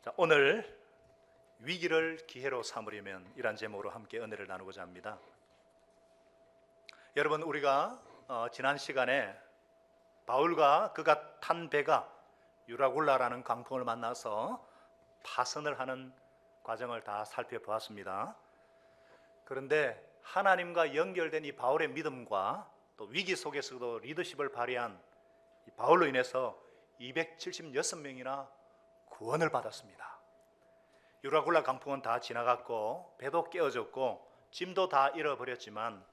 자, 오늘 위기를 기회로 삼으려면 이란 제목으로 함께 은혜를 나누고자 합니다. 여러분, 우리가 지난 시간에 바울과 그가 탄 배가 유라굴라라는 강풍을 만나서 파선을 하는 과정을 다 살펴보았습니다. 그런데 하나님과 연결된 이 바울의 믿음과 또 위기 속에서도 리더십을 발휘한 이 바울로 인해서 276명이나 구원을 받았습니다. 유라굴라 강풍은 다 지나갔고 배도 깨어졌고 짐도 다 잃어버렸지만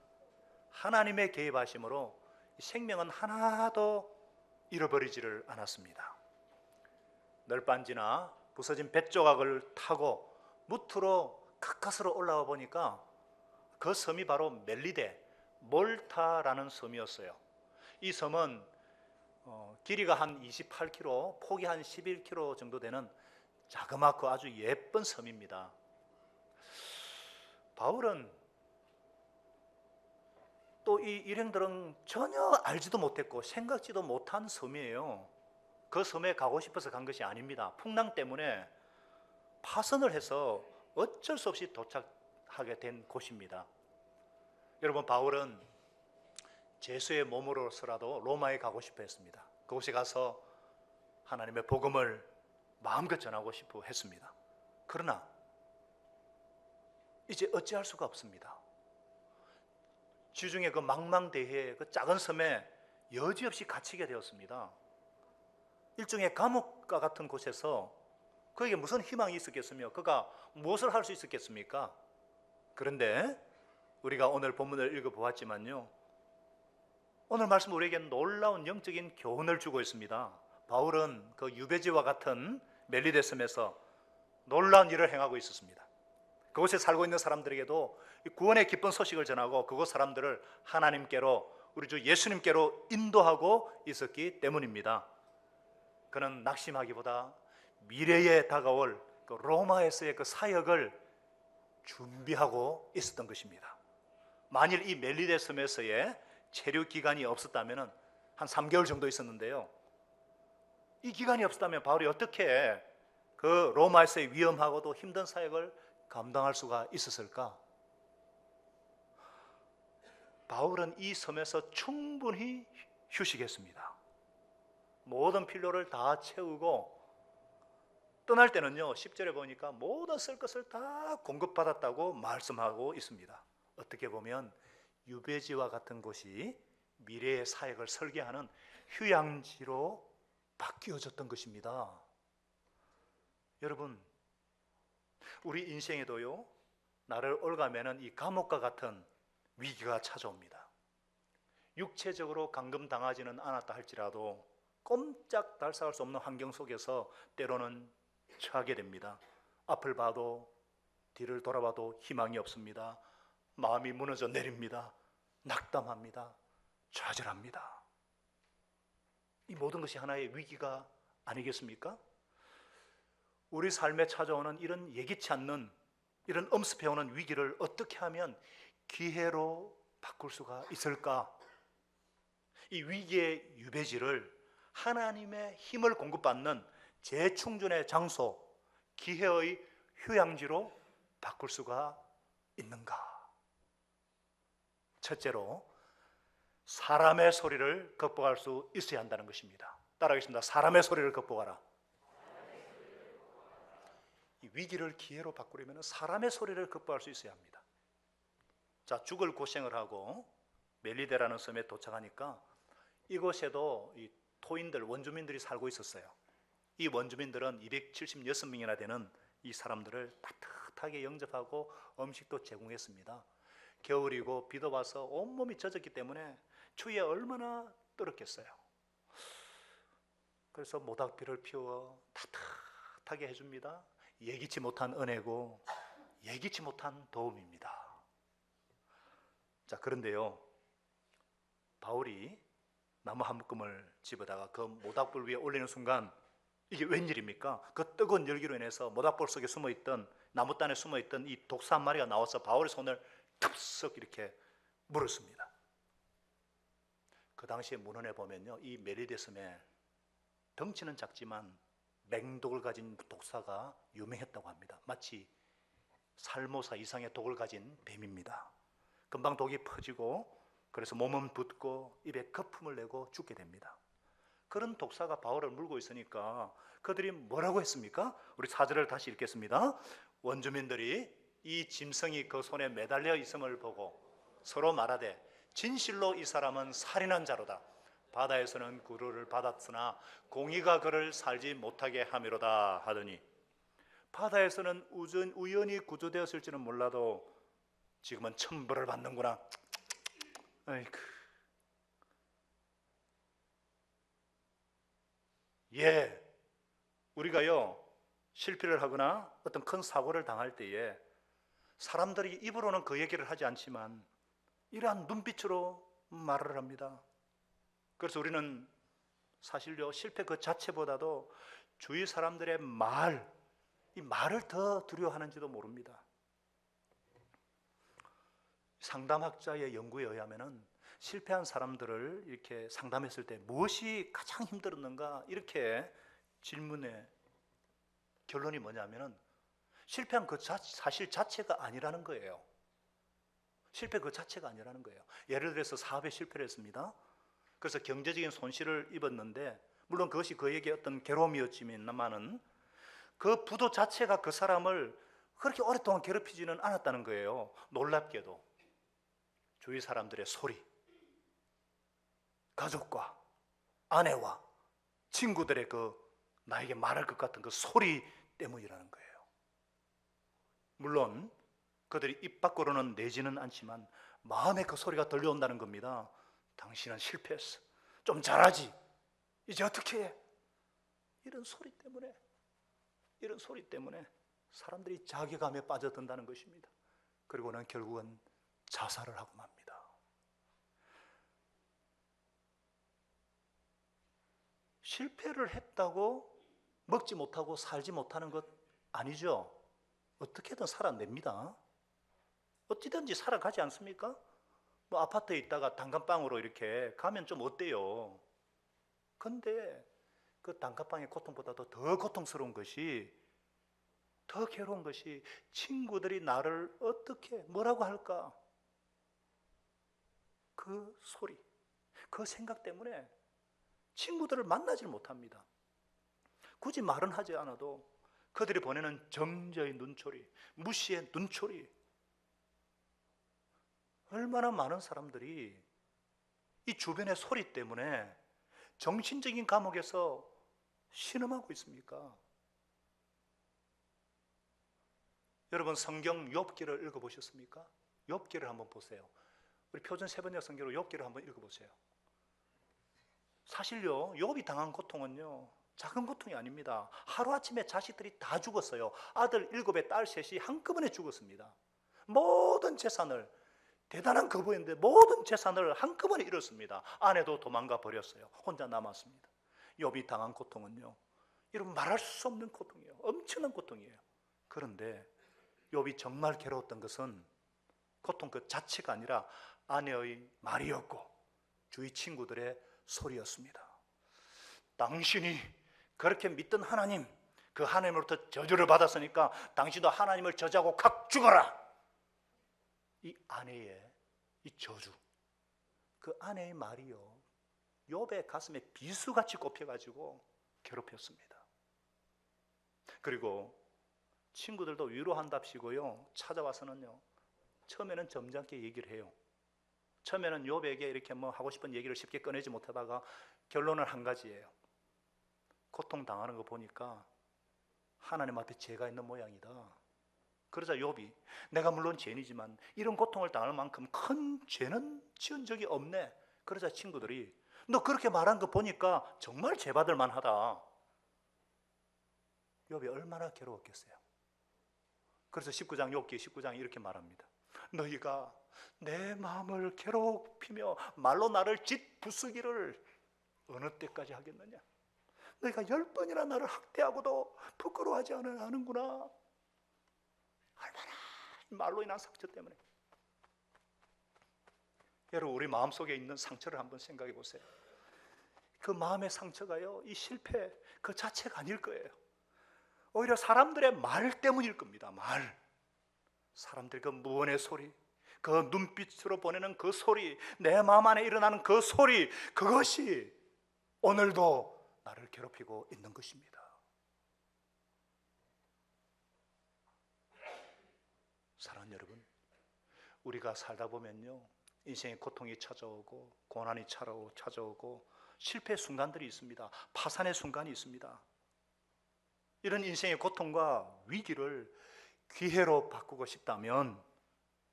하나님의 개입하심으로 생명은 하나도 잃어버리지를 않았습니다. 널빤지나 부서진 뱃조각을 타고 무트로 가까스로 올라와 보니까 그 섬이 바로 멜리데, 몰타라는 섬이었어요. 이 섬은 길이가 한 28km, 폭이 한 11km 정도 되는 자그맣고 아주 예쁜 섬입니다. 바울은 또 이 일행들은 전혀 알지도 못했고 생각지도 못한 섬이에요. 그 섬에 가고 싶어서 간 것이 아닙니다. 풍랑 때문에 파선을 해서 어쩔 수 없이 도착하게 된 곳입니다. 여러분, 바울은 제수의 몸으로서라도 로마에 가고 싶어 했습니다. 그곳에 가서 하나님의 복음을 마음껏 전하고 싶어 했습니다. 그러나 이제 어찌할 수가 없습니다. 지중해 그 망망대해의 그 작은 섬에 여지없이 갇히게 되었습니다. 일종의 감옥과 같은 곳에서 그에게 무슨 희망이 있었겠으며 그가 무엇을 할 수 있었겠습니까? 그런데 우리가 오늘 본문을 읽어보았지만요, 오늘 말씀 우리에게 놀라운 영적인 교훈을 주고 있습니다. 바울은 그 유배지와 같은 멜리데 섬에서 놀라운 일을 행하고 있었습니다. 그곳에 살고 있는 사람들에게도 구원의 기쁜 소식을 전하고 그곳 사람들을 하나님께로, 우리 주 예수님께로 인도하고 있었기 때문입니다. 그는 낙심하기보다 미래에 다가올 그 로마에서의 그 사역을 준비하고 있었던 것입니다. 만일 이 멜리데 섬에서의 체류 기간이 없었다면 한 3개월 정도 있었는데요, 이 기간이 없었다면 바울이 어떻게 그 로마에서의 위험하고도 힘든 사역을 감당할 수가 있었을까? 바울은 이 섬에서 충분히 휴식했습니다. 모든 필요를 다 채우고 떠날 때는요, 10절에 보니까 모든 쓸 것을 다 공급받았다고 말씀하고 있습니다. 어떻게 보면 유배지와 같은 곳이 미래의 사역을 설계하는 휴양지로 바뀌어졌던 것입니다. 여러분, 우리 인생에도요, 나를 올가매는 이 감옥과 같은 위기가 찾아옵니다. 육체적으로 감금당하지는 않았다 할지라도 꼼짝 달싹할 수 없는 환경 속에서 때로는 처하게 됩니다. 앞을 봐도 뒤를 돌아봐도 희망이 없습니다. 마음이 무너져 내립니다. 낙담합니다. 좌절합니다. 이 모든 것이 하나의 위기가 아니겠습니까? 우리 삶에 찾아오는 이런 예기치 않는, 이런 엄습해오는 위기를 어떻게 하면 기회로 바꿀 수가 있을까? 이 위기의 유배지를 하나님의 힘을 공급받는 재충전의 장소, 기회의 휴양지로 바꿀 수가 있는가? 첫째로, 사람의 소리를 극복할 수 있어야 한다는 것입니다. 따라하겠습니다. 사람의 소리를 극복하라. 이 위기를 기회로 바꾸려면 사람의 소리를 극복할 수 있어야 합니다. 자, 죽을 고생을 하고 멜리데라는 섬에 도착하니까 이곳에도 이 토인들, 원주민들이 살고 있었어요. 이 원주민들은 276명이나 되는 이 사람들을 따뜻하게 영접하고 음식도 제공했습니다. 겨울이고 비도 와서 온몸이 젖었기 때문에 추위에 얼마나 떨었겠어요. 그래서 모닥불을 피워 따뜻하게 해줍니다. 예기치 못한 은혜고 예기치 못한 도움입니다. 자, 그런데요, 바울이 나무 한 묶음을 집어다가 그 모닥불 위에 올리는 순간 이게 웬일입니까? 그 뜨거운 열기로 인해서 모닥불 속에 숨어있던, 나무단에 숨어있던 이 독사 한 마리가 나와서 바울의 손을 톱썩 이렇게 물었습니다. 그 당시에 문헌에 보면요, 이 멜리데 섬에 덩치는 작지만 맹독을 가진 독사가 유명했다고 합니다. 마치 살모사 이상의 독을 가진 뱀입니다. 금방 독이 퍼지고 그래서 몸은 붓고 입에 거품을 내고 죽게 됩니다. 그런 독사가 바울을 물고 있으니까 그들이 뭐라고 했습니까? 우리 4절을 다시 읽겠습니다. 원주민들이 이 짐승이 그 손에 매달려 있음을 보고 서로 말하되 진실로 이 사람은 살인한 자로다. 바다에서는 구류를 받았으나 공의가 그를 살지 못하게 함이로다 하더니, 바다에서는 우연히 구조되었을지는 몰라도 지금은 천벌을 받는구나. 아이고. 예, 우리가요 실패를 하거나 어떤 큰 사고를 당할 때에 사람들이 입으로는 그 얘기를 하지 않지만 이러한 눈빛으로 말을 합니다. 그래서 우리는 사실요 실패 그 자체보다도 주위 사람들의 이 말을 더 두려워하는지도 모릅니다. 상담학자의 연구에 의하면은 실패한 사람들을 이렇게 상담했을 때 무엇이 가장 힘들었는가 이렇게 질문에 결론이 뭐냐면은 실패한 그 사실 자체가 아니라는 거예요. 실패 그 자체가 아니라는 거예요. 예를 들어서 사업에 실패를 했습니다. 그래서 경제적인 손실을 입었는데 물론 그것이 그에게 어떤 괴로움이었지만은 그 부도 자체가 그 사람을 그렇게 오랫동안 괴롭히지는 않았다는 거예요. 놀랍게도 주위 사람들의 소리, 가족과 아내와 친구들의 그 나에게 말할 것 같은 그 소리 때문이라는 거예요. 물론 그들이 입 밖으로는 내지는 않지만 마음에 그 소리가 들려온다는 겁니다. 당신은 실패했어. 좀 잘하지. 이제 어떻게 해? 이런 소리 때문에 사람들이 자괴감에 빠져든다는 것입니다. 그리고는 결국은 자살을 하고 맙니다. 실패를 했다고 먹지 못하고 살지 못하는 것 아니죠. 어떻게든 살아냅니다. 어찌든지 살아가지 않습니까? 뭐 아파트에 있다가 단칸방으로 이렇게 가면 좀 어때요? 근데 그 단칸방의 고통보다도 더 고통스러운 것이, 더 괴로운 것이 친구들이 나를 어떻게 뭐라고 할까? 그 소리, 그 생각 때문에 친구들을 만나질 못합니다. 굳이 말은 하지 않아도 그들이 보내는 정저의 눈초리, 무시의 눈초리, 얼마나 많은 사람들이 이 주변의 소리 때문에 정신적인 감옥에서 신음하고 있습니까? 여러분 성경 욥기를 읽어보셨습니까? 욥기를 한번 보세요. 우리 표준 세번역 성경으로 욥기를 한번 읽어보세요. 사실요 욥이 당한 고통은요 작은 고통이 아닙니다. 하루아침에 자식들이 다 죽었어요. 아들 7에 딸 3이 한꺼번에 죽었습니다. 모든 재산을, 대단한 거부였는데 모든 재산을 한꺼번에 잃었습니다. 아내도 도망가 버렸어요. 혼자 남았습니다. 욥이 당한 고통은요 이런 말할 수 없는 고통이에요. 엄청난 고통이에요. 그런데 욥이 정말 괴로웠던 것은 고통 그 자체가 아니라 아내의 말이었고 주위 친구들의 소리였습니다. 당신이 그렇게 믿던 하나님, 그 하나님으로부터 저주를 받았으니까 당신도 하나님을 저주하고 각 죽어라. 이 아내의 이 저주, 그 아내의 말이요 욥의 가슴에 비수같이 꼽혀가지고 괴롭혔습니다. 그리고 친구들도 위로한답시고요 찾아와서는요 처음에는 점잖게 얘기를 해요. 처음에는 욥에게 이렇게 뭐 하고 싶은 얘기를 쉽게 꺼내지 못하다가 결론은 한 가지예요. 고통당하는 거 보니까 하나님 앞에 죄가 있는 모양이다. 그러자 욥이 내가 물론 죄인이지만 이런 고통을 당할 만큼 큰 죄는 지은 적이 없네. 그러자 친구들이 너 그렇게 말한 거 보니까 정말 죄받을 만하다. 욥이 얼마나 괴로웠겠어요. 그래서 19장 욥기 19장이 이렇게 말합니다. 너희가 내 마음을 괴롭히며 말로 나를 짓부수기를 어느 때까지 하겠느냐? 너희가 10번이나 나를 학대하고도 부끄러워하지 않는구나. 얼마나 말로 인한 상처 때문에. 여러분 우리 마음속에 있는 상처를 한번 생각해 보세요. 그 마음의 상처가요, 이 실패 그 자체가 아닐 거예요. 오히려 사람들의 말 때문일 겁니다. 말. 사람들 그 무언의 소리, 그 눈빛으로 보내는 그 소리, 내 마음 안에 일어나는 그 소리, 그것이 오늘도 나를 괴롭히고 있는 것입니다. 사랑하는 여러분, 우리가 살다 보면요, 인생의 고통이 찾아오고 고난이 찾아오고 실패의 순간들이 있습니다. 파산의 순간이 있습니다. 이런 인생의 고통과 위기를 기회로 바꾸고 싶다면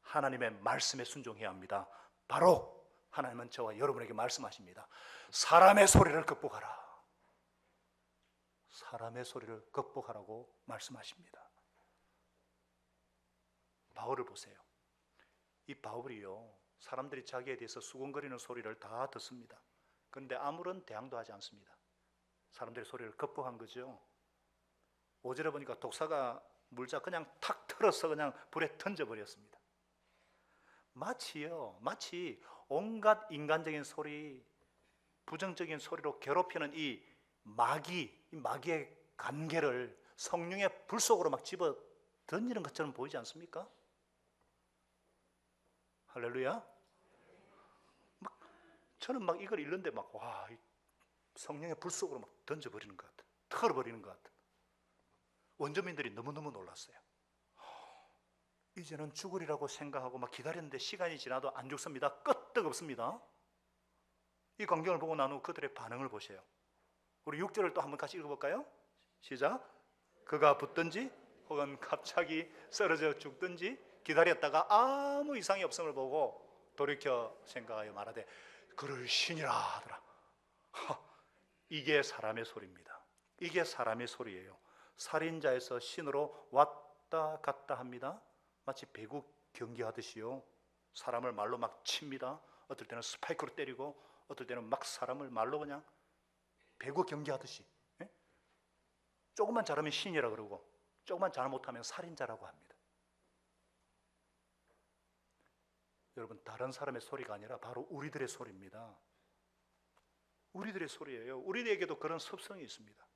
하나님의 말씀에 순종해야 합니다. 바로 하나님은 저와 여러분에게 말씀하십니다. 사람의 소리를 극복하라. 사람의 소리를 극복하라고 말씀하십니다. 바울을 보세요. 이 바울이요, 사람들이 자기에 대해서 수군거리는 소리를 다 듣습니다. 그런데 아무런 대항도 하지 않습니다. 사람들의 소리를 극복한 거죠. 5절에 보니까 독사가 물자 그냥 탁 틀어서 그냥 불에 던져버렸습니다. 마치 온갖 인간적인 소리, 부정적인 소리로 괴롭히는 이 마귀의 관계를 성령의 불 속으로 막 집어 던지는 것처럼 보이지 않습니까? 할렐루야. 저는 막 이걸 읽는데 성령의 불 속으로 막 던져버리는 것 같아. 털어버리는 것 같아. 원주민들이 너무너무 놀랐어요. 이제는 죽으리라고 생각하고 막 기다렸는데 시간이 지나도 안 죽습니다. 끄떡없습니다. 이 광경을 보고 난 후 그들의 반응을 보세요. 우리 6절을 또 한번 같이 읽어볼까요? 시작. 그가 붙든지 혹은 갑자기 쓰러져 죽든지 기다렸다가 아무 이상이 없음을 보고 돌이켜 생각하여 말하되 그를 신이라 하더라. 이게 사람의 소리입니다. 이게 사람의 소리예요. 살인자에서 신으로 왔다 갔다 합니다. 마치 배구 경기하듯이요. 사람을 말로 막 칩니다. 어떨 때는 스파이크로 때리고 어떨 때는 막 사람을 말로 그냥 배구 경기하듯이. 예? 조금만 잘하면 신이라 그러고 조금만 잘못하면 살인자라고 합니다. 여러분, 다른 사람의 소리가 아니라 바로 우리들의 소리입니다. 우리들의 소리예요. 우리에게도 그런 습성이 있습니다.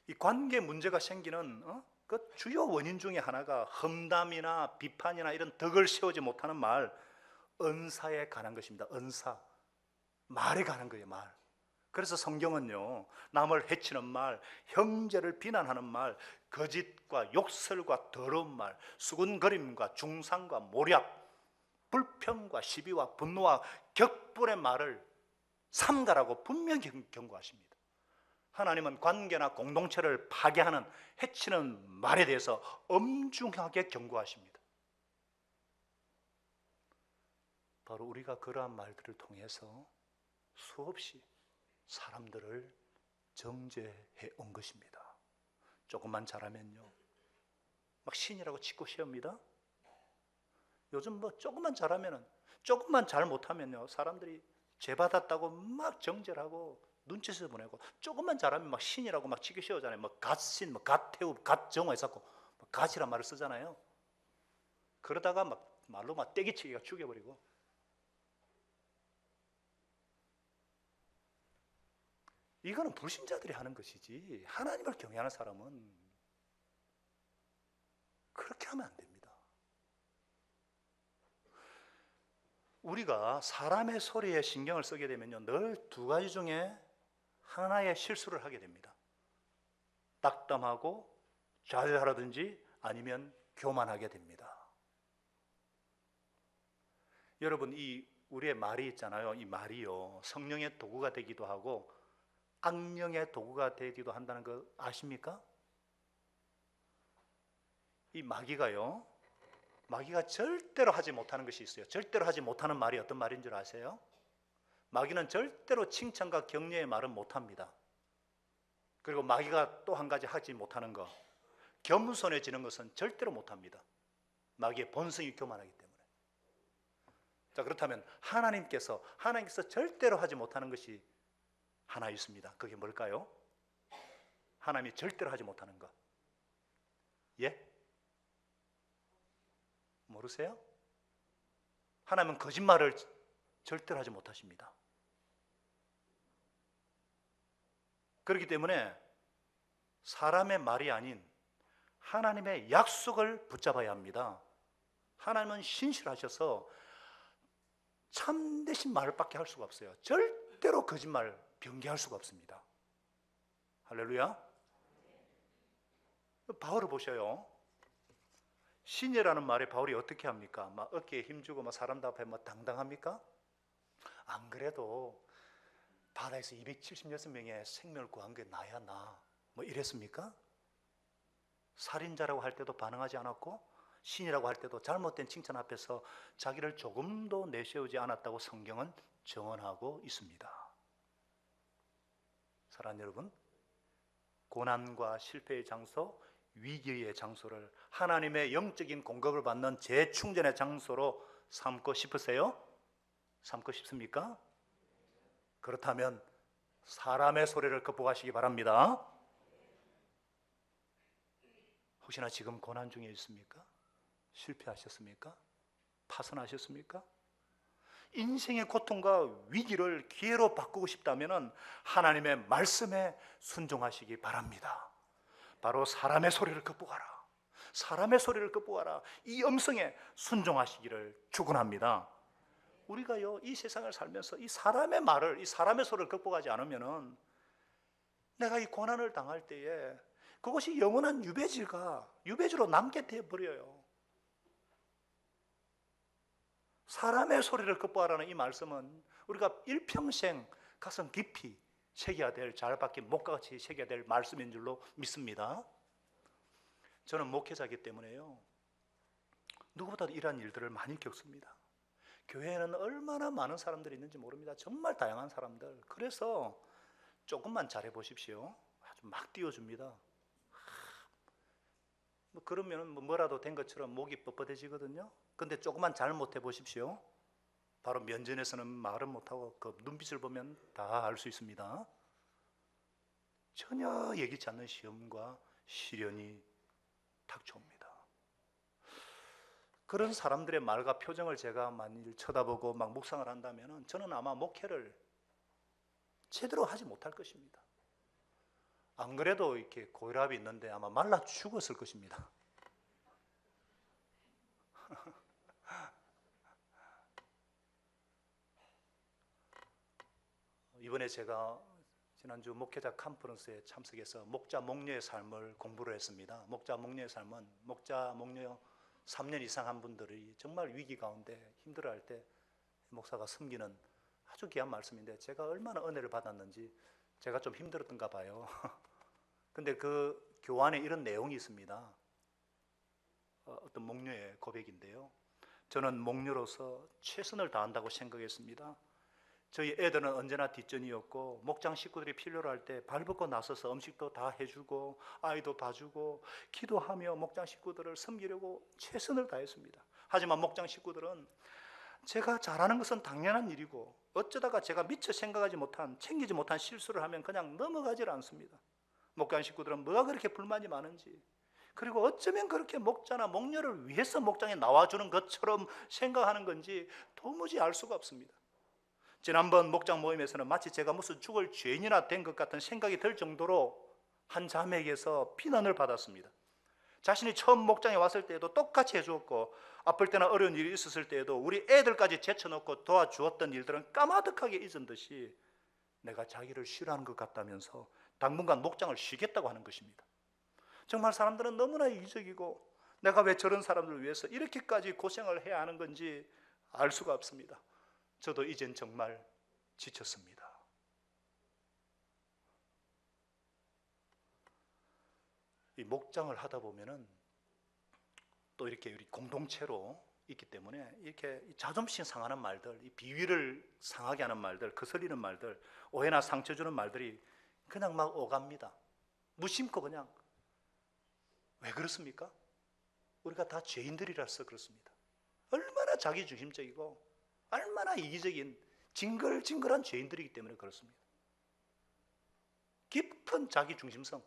이 관계 문제가 생기는 그 주요 원인 중에 하나가 험담이나 비판이나 이런 덕을 세우지 못하는 말, 언사에 관한 것입니다. 언사, 말에 관한 거예요. 말. 그래서 성경은요, 남을 해치는 말, 형제를 비난하는 말, 거짓과 욕설과 더러운 말, 수군거림과 중상과 모략, 불평과 시비와 분노와 격분의 말을 삼가라고 분명히 경고하십니다. 하나님은 관계나 공동체를 파괴하는 해치는 말에 대해서 엄중하게 경고하십니다. 바로 우리가 그러한 말들을 통해서 수없이 사람들을 정죄해 온 것입니다. 조금만 잘하면요, 막 신이라고 짓고 세웁니다. 요즘 조금만 잘하면은, 조금만 잘 못하면요, 사람들이 죄받았다고 막 정죄하고 눈치서 보내고, 조금만 잘하면 막 신이라고 막 치기 세우잖아요. 뭐 갓신, 뭐 갓태우, 갓정화 해서 갓이란 말을 쓰잖아요. 그러다가 막 말로 막 떼기치기가 죽여버리고. 이거는 불신자들이 하는 것이지 하나님을 경외하는 사람은 그렇게 하면 안 됩니다. 우리가 사람의 소리에 신경을 쓰게 되면요, 늘 두 가지 중에 하나의 실수를 하게 됩니다. 낙담하고 좌절하든지 아니면 교만하게 됩니다. 여러분, 이 우리의 말이 있잖아요. 이 말이요, 성령의 도구가 되기도 하고 악령의 도구가 되기도 한다는 거 아십니까? 이 마귀가 절대로 하지 못하는 것이 있어요. 절대로 하지 못하는 말이 어떤 말인 줄 아세요? 마귀는 절대로 칭찬과 격려의 말은 못합니다. 그리고 마귀가 또 한 가지 하지 못하는 거, 겸손해지는 것은 절대로 못합니다. 마귀의 본성이 교만하기 때문에. 자, 그렇다면 하나님께서 절대로 하지 못하는 것이 하나 있습니다. 그게 뭘까요? 하나님이 절대로 하지 못하는 것. 예? 모르세요? 하나님은 거짓말을 절대로 하지 못하십니다. 그렇기 때문에 사람의 말이 아닌 하나님의 약속을 붙잡아야 합니다. 하나님은 신실하셔서 참되신 말밖에 할 수가 없어요. 절대로 거짓말 변개할 수가 없습니다. 할렐루야. 바울을 보셔요. 신이라는 말에 바울이 어떻게 합니까? 막 어깨에 힘주고 막 사람들 앞에 막 당당합니까? 안 그래도 바다에서 276명의 생명을 구한 게 나야 나. 뭐 이랬습니까? 살인자라고 할 때도 반응하지 않았고 신이라고 할 때도 잘못된 칭찬 앞에서 자기를 조금도 내세우지 않았다고 성경은 증언하고 있습니다. 사랑하는 여러분, 고난과 실패의 장소, 위기의 장소를 하나님의 영적인 공급을 받는 재충전의 장소로 삼고 싶으세요? 삼고 싶습니까? 그렇다면 사람의 소리를 극복하시기 바랍니다. 혹시나 지금 고난 중에 있습니까? 실패하셨습니까? 파산하셨습니까? 인생의 고통과 위기를 기회로 바꾸고 싶다면 하나님의 말씀에 순종하시기 바랍니다. 바로 사람의 소리를 극복하라. 사람의 소리를 극복하라. 이 음성에 순종하시기를 축원합니다. 우리가요, 이 세상을 살면서 이 사람의 말을, 이 사람의 소리를 극복하지 않으면은 내가 이 고난을 당할 때에 그것이 영원한 유배지로 남게 되어버려요. 사람의 소리를 극복하라는 이 말씀은 우리가 일평생 가슴 깊이 새겨야 될, 잘 박힌 목같이 새겨야 될 말씀인 줄로 믿습니다. 저는 목회자이기 때문에요, 누구보다도 이러한 일들을 많이 겪습니다. 교회에는 얼마나 많은 사람들이 있는지 모릅니다. 정말 다양한 사람들. 그래서 조금만 잘해 보십시오. 아주 막 띄워줍니다. 그러면 뭐라도 된 것처럼 목이 뻣뻣해지거든요. 근데 조금만 잘못해 보십시오. 바로 면전에서는 말은 못하고 그 눈빛을 보면 다 알 수 있습니다. 전혀 예기치 않는 시험과 시련이 닥쳐옵니다. 그런 사람들의 말과 표정을 제가 만일 쳐다보고 막 묵상을 한다면 저는 아마 목회를 제대로 하지 못할 것입니다. 안 그래도 이렇게 고혈압이 있는데 아마 말라 죽었을 것입니다. 이번에 제가 지난주 목회자 컨퍼런스에 참석해서 목자 목녀의 삶을 공부를 했습니다. 목자 목녀의 삶은 목자 목녀 3년 이상 한 분들이 정말 위기 가운데 힘들어할 때 목사가 섬기는 아주 귀한 말씀인데 제가 얼마나 은혜를 받았는지 제가 좀 힘들었던가 봐요. 근데 그 교환에 이런 내용이 있습니다. 어떤 목녀의 고백인데요, 저는 목녀로서 최선을 다한다고 생각했습니다. 저희 애들은 언제나 뒷전이었고 목장 식구들이 필요로 할 때 발벗고 나서서 음식도 다 해주고 아이도 봐주고 기도하며 목장 식구들을 섬기려고 최선을 다했습니다. 하지만 목장 식구들은 제가 잘하는 것은 당연한 일이고 어쩌다가 제가 미처 생각하지 못한, 챙기지 못한 실수를 하면 그냥 넘어가질 않습니다. 목장 식구들은 뭐가 그렇게 불만이 많은지, 그리고 어쩌면 그렇게 목자나 목녀를 위해서 목장에 나와주는 것처럼 생각하는 건지 도무지 알 수가 없습니다. 지난번 목장 모임에서는 마치 제가 무슨 죽을 죄인이나 된 것 같은 생각이 들 정도로 한 자매에게서 비난을 받았습니다. 자신이 처음 목장에 왔을 때에도 똑같이 해주었고 아플 때나 어려운 일이 있었을 때에도 우리 애들까지 제쳐놓고 도와주었던 일들은 까마득하게 잊은 듯이 내가 자기를 싫어하는 것 같다면서 당분간 목장을 쉬겠다고 하는 것입니다. 정말 사람들은 너무나 이기적이고 내가 왜 저런 사람들을 위해서 이렇게까지 고생을 해야 하는 건지 알 수가 없습니다. 저도 이젠 정말 지쳤습니다. 이 목장을 하다 보면은 또 이렇게 우리 공동체로 있기 때문에 이렇게 자존심 상하는 말들, 이 비위를 상하게 하는 말들, 거슬리는 말들, 오해나 상처 주는 말들이 그냥 막 오갑니다. 무심코 그냥. 왜 그렇습니까? 우리가 다 죄인들이라서 그렇습니다. 얼마나 자기중심적이고 얼마나 이기적인 징글징글한 죄인들이기 때문에 그렇습니다. 깊은 자기중심성,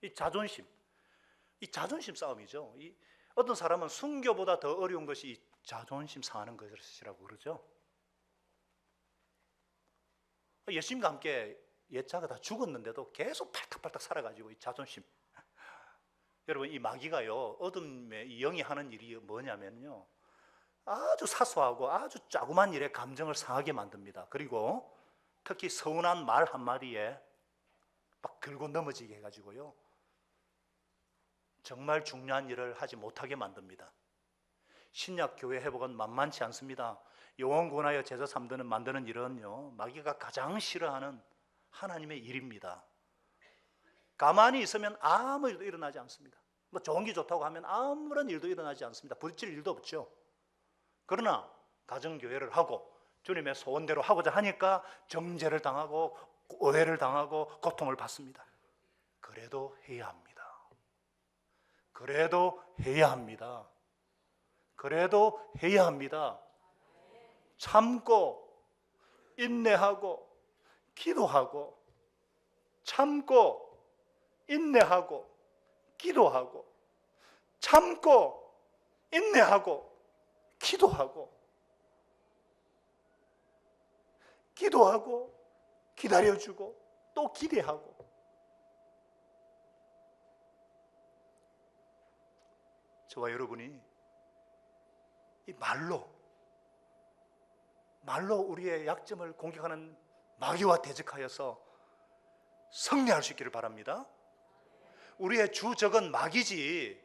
이 자존심 싸움이죠. 어떤 사람은 순교보다 더 어려운 것이 이 자존심 상하는 것이라고 그러죠. 예수님과 함께 옛자가 다 죽었는데도 계속 팔딱팔딱 살아가지고 이 자존심. 여러분, 이 마귀가요, 어둠의 이 영이 하는 일이 뭐냐면요, 아주 사소하고 아주 조그만 일에 감정을 상하게 만듭니다. 그리고 특히 서운한 말 한마디에 막 들고 넘어지게 해가지고요, 정말 중요한 일을 하지 못하게 만듭니다. 신약 교회 회복은 만만치 않습니다. 영혼 구원하여 제자 만드는 일은요, 마귀가 가장 싫어하는 하나님의 일입니다. 가만히 있으면 아무 일도 일어나지 않습니다. 뭐 좋은 게 좋다고 하면 아무런 일도 일어나지 않습니다. 부딪힐 일도 없죠. 그러나 가정교회를 하고 주님의 소원대로 하고자 하니까 정죄를 당하고 오해를 당하고 고통을 받습니다. 그래도 해야 합니다. 그래도 해야 합니다. 그래도 해야 합니다. 참고 인내하고 기도하고, 참고 인내하고 기도하고, 참고 인내하고 기도하고, 기도하고 기다려주고 또 기대하고. 저와 여러분이 이 말로 우리의 약점을 공격하는 마귀와 대적하여서 승리할 수 있기를 바랍니다. 우리의 주적은 마귀지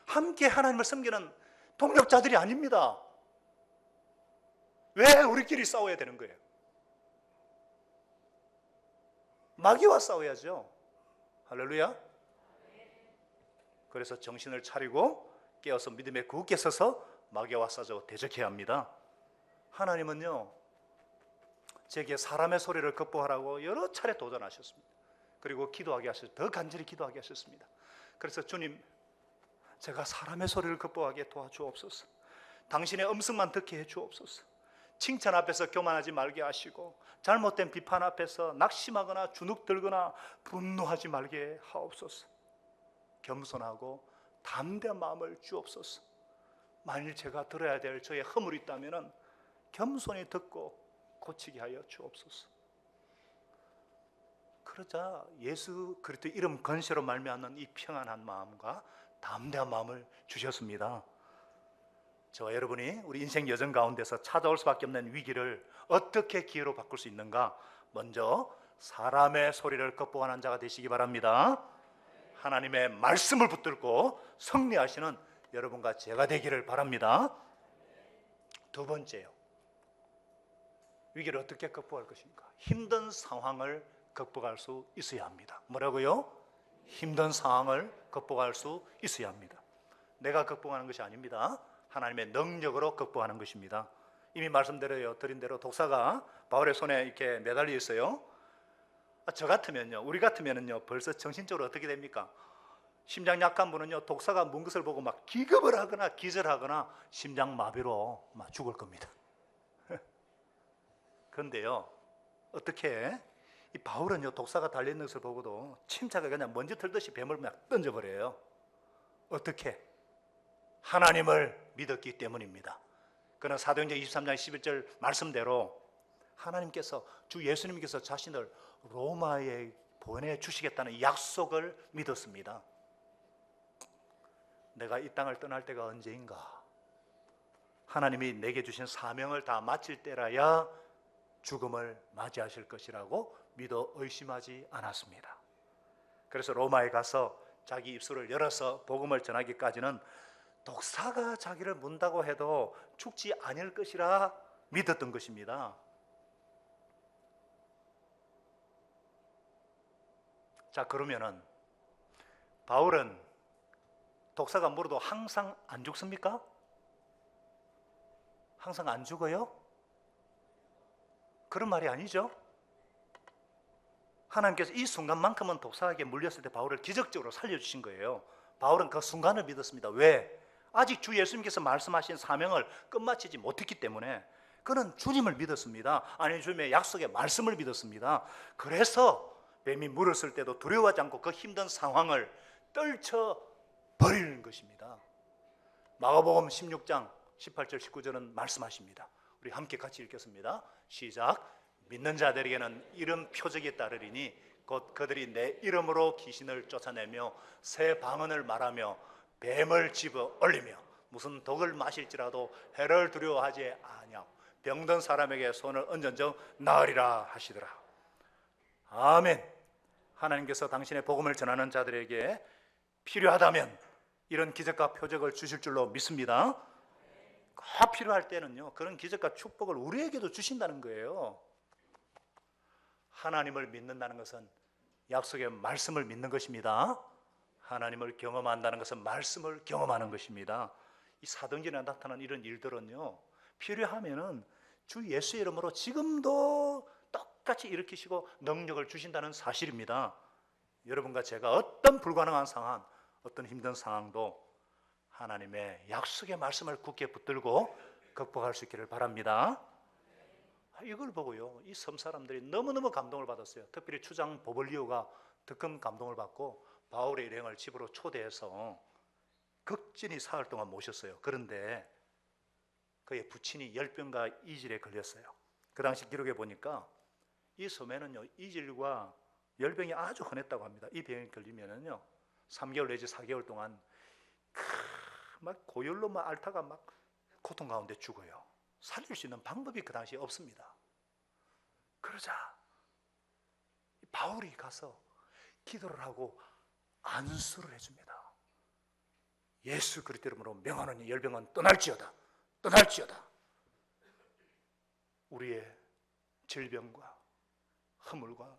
함께 하나님을 섬기는 동력자들이 아닙니다. 왜 우리끼리 싸워야 되는 거예요? 마귀와 싸워야죠. 할렐루야. 그래서 정신을 차리고 깨어서 믿음에 굳게 서서 마귀와 싸워 대적해야 합니다. 하나님은요, 제게 사람의 소리를 극복하라고 여러 차례 도전하셨습니다. 그리고 기도하게 하셨습니다. 더 간절히 기도하게 하셨습니다. 그래서 주님, 제가 사람의 소리를 극복하게 도와주옵소서. 당신의 음성만 듣게 해주옵소서. 칭찬 앞에서 교만하지 말게 하시고, 잘못된 비판 앞에서 낙심하거나 주눅들거나 분노하지 말게 하옵소서. 겸손하고 담대한 마음을 주옵소서. 만일 제가 들어야 될 저의 허물이 있다면 겸손히 듣고 고치게 하여 주옵소서. 그러자 예수 그리스도 이름 건세로 말미암는 이 평안한 마음과 담대한 마음을 주셨습니다. 저와 여러분이 우리 인생 여정 가운데서 찾아올 수밖에 없는 위기를 어떻게 기회로 바꿀 수 있는가? 먼저 사람의 소리를 극복하는 자가 되시기 바랍니다. 하나님의 말씀을 붙들고 승리하시는 여러분과 제가 되기를 바랍니다. 두 번째요, 위기를 어떻게 극복할 것인가? 힘든 상황을 극복할 수 있어야 합니다. 뭐라고요? 힘든 상황을 극복할 수 있어야 합니다. 내가 극복하는 것이 아닙니다. 하나님의 능력으로 극복하는 것입니다. 이미 말씀드린 대로 독사가 바울의 손에 이렇게 매달려 있어요. 저 같으면요, 우리 같으면요, 벌써 정신적으로 어떻게 됩니까? 심장 약한 분은요, 독사가 문 것을 보고 막 기겁을 하거나 기절하거나 심장 마비로 막 죽을 겁니다. 그런데요, 어떻게 이 바울은요, 독사가 달려있는 것을 보고도 침착하게 그냥 먼지 털듯이 뱀을 막 던져버려요. 어떻게? 하나님을 믿었기 때문입니다. 그는 사도행전 23장 11절 말씀대로 하나님께서, 주 예수님께서 자신을 로마에 보내주시겠다는 약속을 믿었습니다. 내가 이 땅을 떠날 때가 언제인가? 하나님이 내게 주신 사명을 다 마칠 때라야 죽음을 맞이하실 것이라고 믿어 의심하지 않았습니다. 그래서 로마에 가서 자기 입술을 열어서 복음을 전하기까지는 독사가 자기를 문다고 해도 죽지 않을 것이라 믿었던 것입니다. 자, 그러면은 바울은 독사가 물어도 항상 안 죽습니까? 항상 안 죽어요? 그런 말이 아니죠. 하나님께서 이 순간만큼은 독사에게 물렸을 때 바울을 기적적으로 살려주신 거예요. 바울은 그 순간을 믿었습니다. 왜? 아직 주 예수님께서 말씀하신 사명을 끝마치지 못했기 때문에 그는 주님을 믿었습니다. 아니, 주님의 약속의 말씀을 믿었습니다. 그래서 뱀이 물었을 때도 두려워하지 않고 그 힘든 상황을 떨쳐버리는 것입니다. 마가복음 16장 18절 19절은 말씀하십니다. 우리 함께 같이 읽겠습니다. 시작. 믿는 자들에게는 이런 표적이 따르리니 곧 그들이 내 이름으로 귀신을 쫓아내며 새 방언을 말하며 뱀을 집어 올리며 무슨 독을 마실지라도 해를 두려워하지 아니하고 병든 사람에게 손을 얹은즉 나으리라 하시더라. 아멘. 하나님께서 당신의 복음을 전하는 자들에게 필요하다면 이런 기적과 표적을 주실 줄로 믿습니다. 꼭 필요할 때는요, 그런 기적과 축복을 우리에게도 주신다는 거예요. 하나님을 믿는다는 것은 약속의 말씀을 믿는 것입니다. 하나님을 경험한다는 것은 말씀을 경험하는 것입니다. 이 사도행전에 나타난 이런 일들은요, 필요하면은 주 예수의 이름으로 지금도 똑같이 일으키시고 능력을 주신다는 사실입니다. 여러분과 제가 어떤 불가능한 상황, 어떤 힘든 상황도 하나님의 약속의 말씀을 굳게 붙들고 극복할 수 있기를 바랍니다. 이걸 보고요, 이 섬 사람들이 너무너무 감동을 받았어요. 특별히 추장 보블리오가 득금 감동을 받고 바울의 일행을 집으로 초대해서 극진히 사흘 동안 모셨어요. 그런데 그의 부친이 열병과 이질에 걸렸어요. 그 당시 기록에 보니까 이 섬에는요, 이질과 열병이 아주 흔했다고 합니다. 이 병에 걸리면은요 3개월 내지 4개월 동안 막 고열로 막 앓다가 막 고통 가운데 죽어요. 살릴 수 있는 방법이 그 당시에 없습니다. 그러자 바울이 가서 기도를 하고 안수를 해줍니다. 예수 그리스도 이름으로 명하노니 열병은 떠날지어다. 떠날지어다. 우리의 질병과 허물과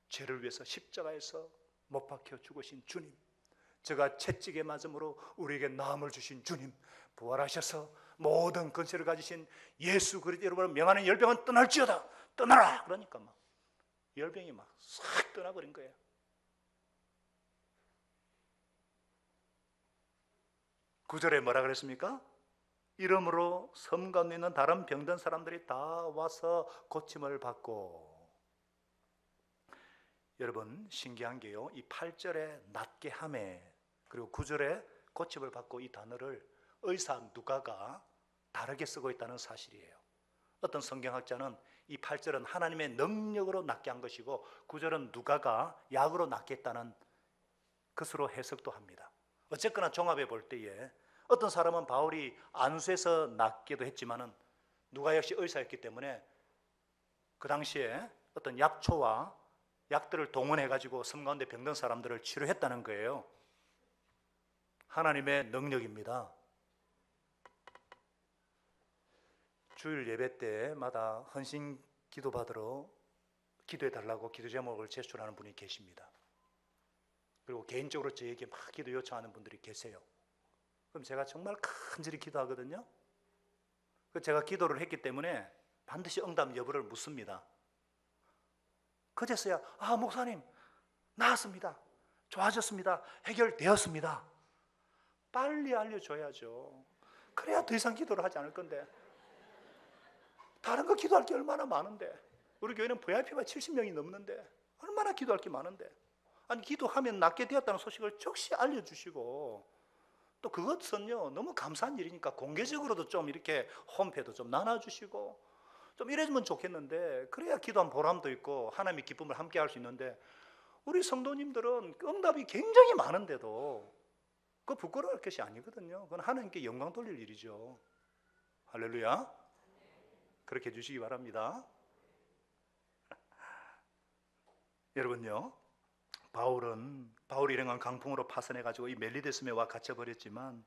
죄를 위해서 십자가에서 못 박혀 죽으신 주님, 저가 채찍에 맞음으로 우리에게 나음을 주신 주님, 부활하셔서 모든 권세를 가지신 예수 그리스도 이름으로 명하는 열병은 떠날지어다. 떠나라. 그러니까 막 열병이 막 싹 떠나버린 거예요. 구절에 뭐라 그랬습니까? 이름으로 섬 가운데 있는 다른 병든 사람들이 다 와서 고침을 받고. 여러분 신기한 게요, 이 8절에 낫게 하매 그리고 9절에 고침을 받고, 이 단어를 의사 누가가 다르게 쓰고 있다는 사실이에요. 어떤 성경학자는 이 8절은 하나님의 능력으로 낫게 한 것이고 9절은 누가가 약으로 낫게 했다는 것으로 해석도 합니다. 어쨌거나 종합해 볼 때에 어떤 사람은 바울이 안수해서 낫기도 했지만은 누가 역시 의사였기 때문에 그 당시에 어떤 약초와 약들을 동원해 가지고 섬 가운데 병든 사람들을 치료했다는 거예요. 하나님의 능력입니다. 주일 예배 때마다 헌신 기도 받으러 기도해 달라고 기도 제목을 제출하는 분이 계십니다. 그리고 개인적으로 저에게 막 기도 요청하는 분들이 계세요. 그럼 제가 정말 간절히 기도하거든요. 제가 기도를 했기 때문에 반드시 응답 여부를 묻습니다. 그제서야 목사님 나았습니다. 좋아졌습니다. 해결되었습니다. 빨리 알려줘야죠. 그래야 더 이상 기도를 하지 않을 건데. 다른 거 기도할 게 얼마나 많은데. 우리 교회는 VIP가 70명이 넘는데 얼마나 기도할 게 많은데. 아니 기도하면 낫게 되었다는 소식을 즉시 알려주시고, 또 그것은요 너무 감사한 일이니까 공개적으로도 좀 이렇게 홈페이지도 좀 나눠주시고 좀 이래주면 좋겠는데, 그래야 기도한 보람도 있고 하나님의 기쁨을 함께 할 수 있는데, 우리 성도님들은 응답이 굉장히 많은데도 그거 부끄러울 것이 아니거든요. 그건 하나님께 영광 돌릴 일이죠. 할렐루야. 그렇게 해주시기 바랍니다. 여러분요, 바울이 일행한 강풍으로 파선해가지고 이 멜리데스메 와 갇혀버렸지만,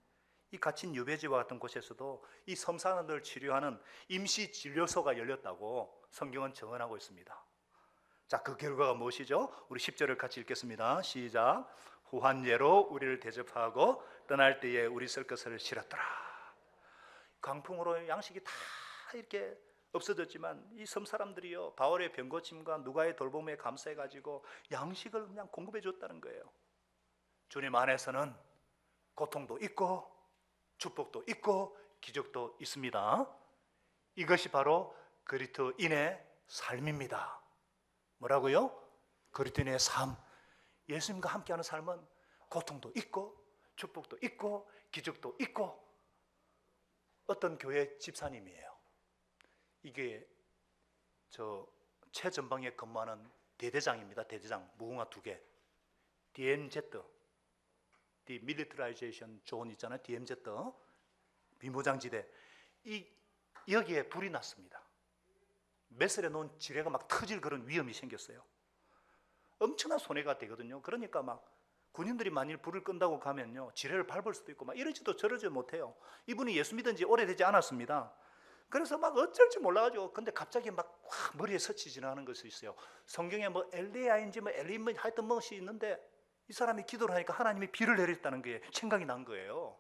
이 갇힌 유배지와 같은 곳에서도 이 섬 사람들을 치료하는 임시 진료소가 열렸다고 성경은 증언하고 있습니다. 자, 그 결과가 무엇이죠? 우리 10절을 같이 읽겠습니다. 시작. 후한예로 우리를 대접하고 떠날 때에 우리 쓸 것을 실었더라. 강풍으로 양식이 다 이렇게 없어졌지만 이 섬 사람들이요 바울의 병고침과 누가의 돌봄에 감사해가지고 양식을 그냥 공급해 줬다는 거예요. 주님 안에서는 고통도 있고 축복도 있고 기적도 있습니다. 이것이 바로 그리스도인의 삶입니다. 뭐라고요? 그리스도인의 삶. 예수님과 함께하는 삶은 고통도 있고 축복도 있고 기적도 있고. 어떤 교회 집사님이에요. 이게 저 최전방에 근무하는 대대장입니다. 대대장, 무궁화 2개. DMZ, Demilitarization Zone 있잖아요. DMZ, 비무장지대. 여기에 불이 났습니다. 매설해 놓은 지뢰가 막 터질 그런 위험이 생겼어요. 엄청난 손해가 되거든요. 그러니까 막 군인들이 만일 불을 끈다고 가면요, 지뢰를 밟을 수도 있고 막 이러지도 저러지 못해요. 이분이 예수 믿은 지 오래되지 않았습니다. 그래서 막 어쩔지 몰라가지고, 근데 갑자기 막 머리에 서치 지나가는 것이 있어요. 성경에 뭐 엘리야인지 뭐 엘리 뭐 하여튼 무엇이 있는데, 이 사람이 기도를 하니까 하나님이 비를 내렸다는 게 생각이 난 거예요.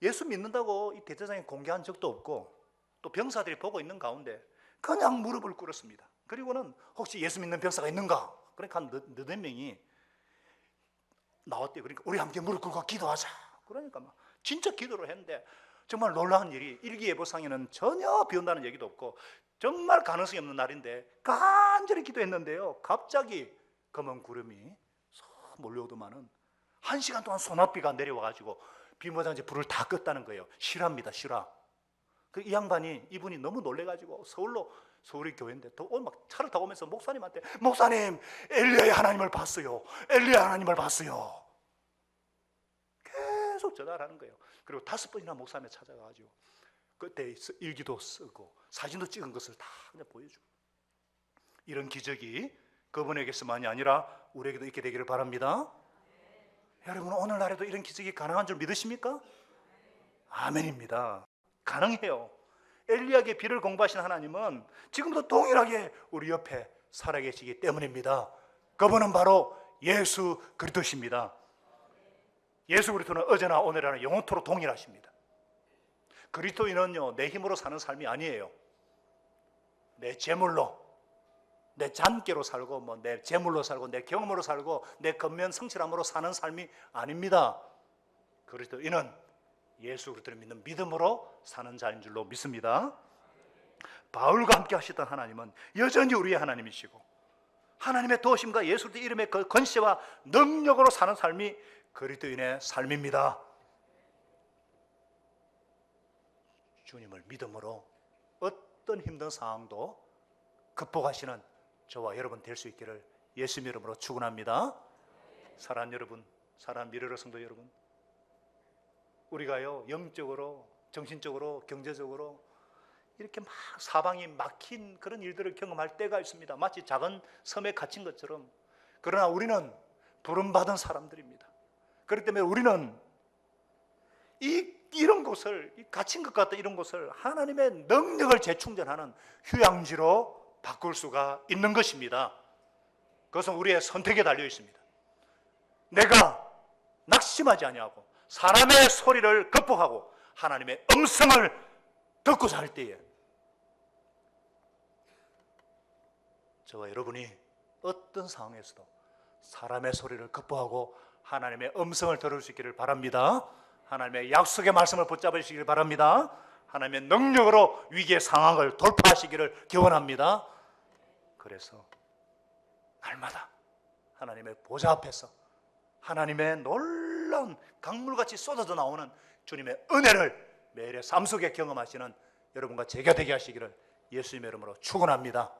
예수 믿는다고 이 대제사장이 공개한 적도 없고, 또 병사들이 보고 있는 가운데 그냥 무릎을 꿇었습니다. 그리고는 혹시 예수 믿는 병사가 있는가? 그러니까 한 너댓 명이 나왔대요. 그러니까 우리 함께 무릎 꿇고 기도하자. 그러니까 막 진짜 기도를 했는데, 정말 놀라운 일이, 일기예보상에는 전혀 비온다는 얘기도 없고 정말 가능성이 없는 날인데 간절히 기도했는데요, 갑자기 검은 구름이 몰려오더만은 1시간 동안 소나비가 내려와가지고 비무장지 불을 다 껐다는 거예요. 실화입니다, 실화. 이 양반이, 이분이 너무 놀래가지고 서울이 교회인데 오늘 막 차를 타고 오면서 목사님한테, 목사님, 엘리야의 하나님을 봤어요. 엘리야의 하나님을 봤어요. 계속 전화를 하는 거예요. 그리고 5번이나 목사님에 찾아가가지고 그때 일기도 쓰고 사진도 찍은 것을 다 그냥 보여주고, 이런 기적이 그분에게서만이 아니라 우리에게도 있게 되기를 바랍니다. 여러분, 오늘날에도 이런 기적이 가능한 줄 믿으십니까? 아멘입니다. 가능해요. 엘리야에게 비를 공부하신 하나님은 지금도 동일하게 우리 옆에 살아계시기 때문입니다. 그분은 바로 예수 그리스도십니다. 예수 그리스도는 어제나 오늘이나 영원토록 동일하십니다. 그리스도인은요, 내 힘으로 사는 삶이 아니에요. 내 재물로, 내 잔꾀로 살고, 뭐 내 재물로 살고, 내 경험으로 살고, 내 겉면 성실함으로 사는 삶이 아닙니다. 그리스도인은 예수 그리스도를 믿는 믿음으로 사는 자인 줄로 믿습니다. 바울과 함께 하시던 하나님은 여전히 우리의 하나님이시고, 하나님의 도우심과 예수 그리스도 이름의 그 권세와 능력으로 사는 삶이 그리스도인의 삶입니다. 주님을 믿음으로 어떤 힘든 상황도 극복하시는 저와 여러분 될 수 있기를 예수 이름으로 축원합니다. 사랑하는 여러분, 사랑하는 미래로 성도 여러분, 우리가요, 영적으로, 정신적으로, 경제적으로 이렇게 막 사방이 막힌 그런 일들을 경험할 때가 있습니다. 마치 작은 섬에 갇힌 것처럼. 그러나 우리는 부름받은 사람들입니다. 그렇기 때문에 우리는 이런 곳을, 갇힌 것 같던 이런 곳을 하나님의 능력을 재충전하는 휴양지로 바꿀 수가 있는 것입니다. 그것은 우리의 선택에 달려 있습니다. 내가 낙심하지 아니하고 사람의 소리를 극복하고 하나님의 음성을 듣고자 할 때에, 저와 여러분이 어떤 상황에서도 사람의 소리를 극복하고 하나님의 음성을 들을 수 있기를 바랍니다. 하나님의 약속의 말씀을 붙잡으시기를 바랍니다. 하나님의 능력으로 위기의 상황을 돌파하시기를 기원합니다. 그래서 날마다 하나님의 보좌 앞에서 하나님의 놀라운 강물같이 쏟아져 나오는 주님의 은혜를 매일의 삶 속에 경험하시는 여러분과 제가 되게 하시기를 예수님의 이름으로 축원합니다.